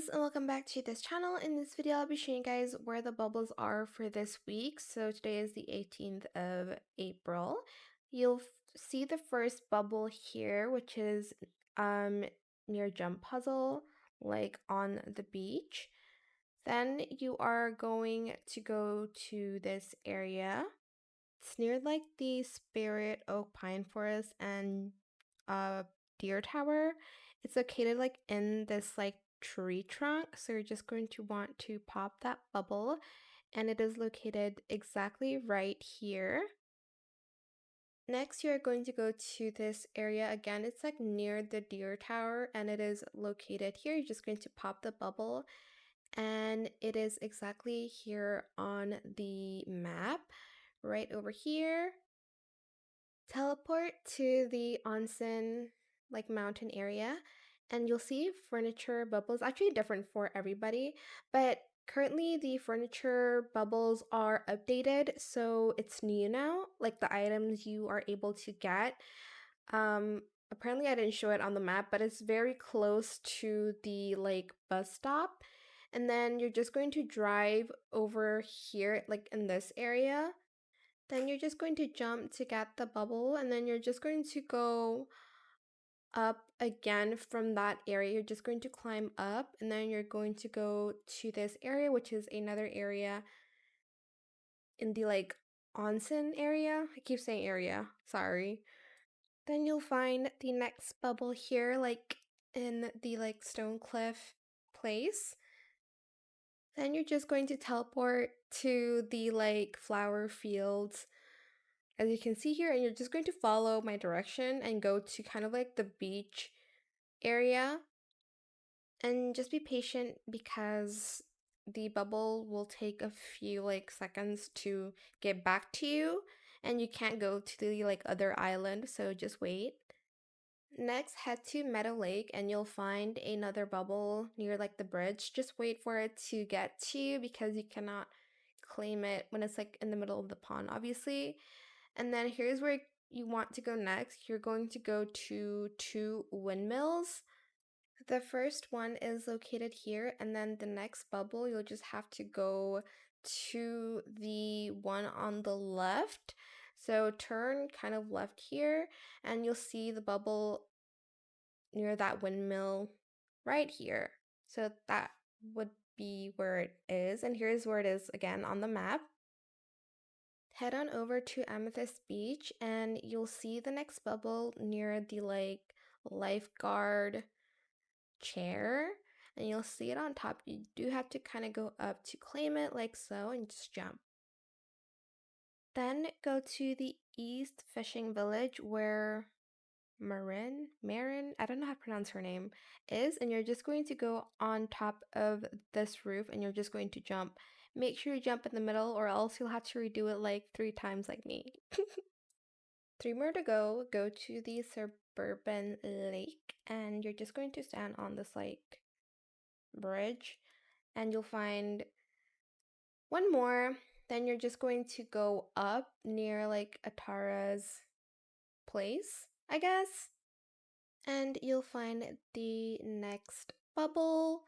guys, and welcome back to this channel. In this video I'll be showing you guys where the bubbles are for this week. So today is the 18th of April. You'll see the first bubble here, which is near Jump Puzzle, like on the beach. Then you are going to go to this area. It's near like the Spirit Oak Pine Forest and Deer Tower. It's located like in this like tree trunk, so you're just going to want to pop that bubble, and it is located exactly right here. Next, you're going to go to this area again. It's like near the Deer Tower, and it is located here. You're just going to pop the bubble, and it is exactly here on the map, right over here. Teleport to the onsen like mountain area, and you'll see furniture bubbles, actually different for everybody, but currently the furniture bubbles are updated, so it's new now, like the items you are able to get. Apparently I didn't show it on the map, but it's very close to the like bus stop, and then you're just going to drive over here like in this area. Then you're just going to jump to get the bubble, and then you're just going to go up again from that area. You're just going to climb up, and then you're going to go to this area, which is another area in the like onsen area. I keep saying area, sorry. Then you'll find the next bubble here, like in the like stone cliff place. Then you're just going to teleport to the like flower fields, as you can see here, and you're just going to follow my direction and go to kind of like the beach area, and just be patient because the bubble will take a few like seconds to get back to you, and you can't go to the like other island, so just wait. Next, head to Meadow Lake and you'll find another bubble near like the bridge. Just wait for it to get to you because you cannot claim it when it's like in the middle of the pond, obviously. And then here's where you want to go next. You're going to go to two windmills. The first one is located here, and then the next bubble, you'll just have to go to the one on the left. So turn kind of left here, and you'll see the bubble near that windmill right here. So that would be where it is, and here's where it is again on the map. Head on over to Amethyst Beach and you'll see the next bubble near the like lifeguard chair, and you'll see it on top. You do have to kind of go up to claim it like so and just jump. Then go to the East Fishing Village where Marin, I don't know how to pronounce her name, is, and you're just going to go on top of this roof and you're just going to jump. Make sure you jump in the middle or else you'll have to redo it like 3 times like me. 3 more to go. Go to the suburban lake and you're just going to stand on this like bridge and you'll find one more. Then you're just going to go up near like Atara's place, I guess. And you'll find the next bubble.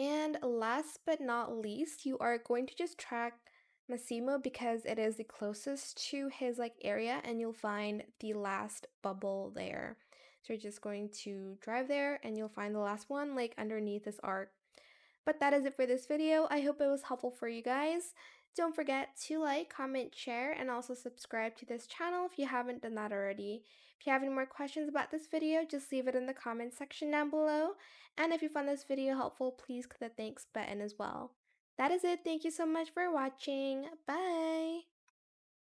And last but not least, you are going to just track Massimo because it is the closest to his like area, and you'll find the last bubble there. So you're just going to drive there and you'll find the last one like underneath this arc. But that is it for this video. I hope it was helpful for you guys. Don't forget to like, comment, share, and also subscribe to this channel if you haven't done that already. If you have any more questions about this video, just leave it in the comment section down below. And if you found this video helpful, please click the thanks button as well. That is it. Thank you so much for watching. Bye!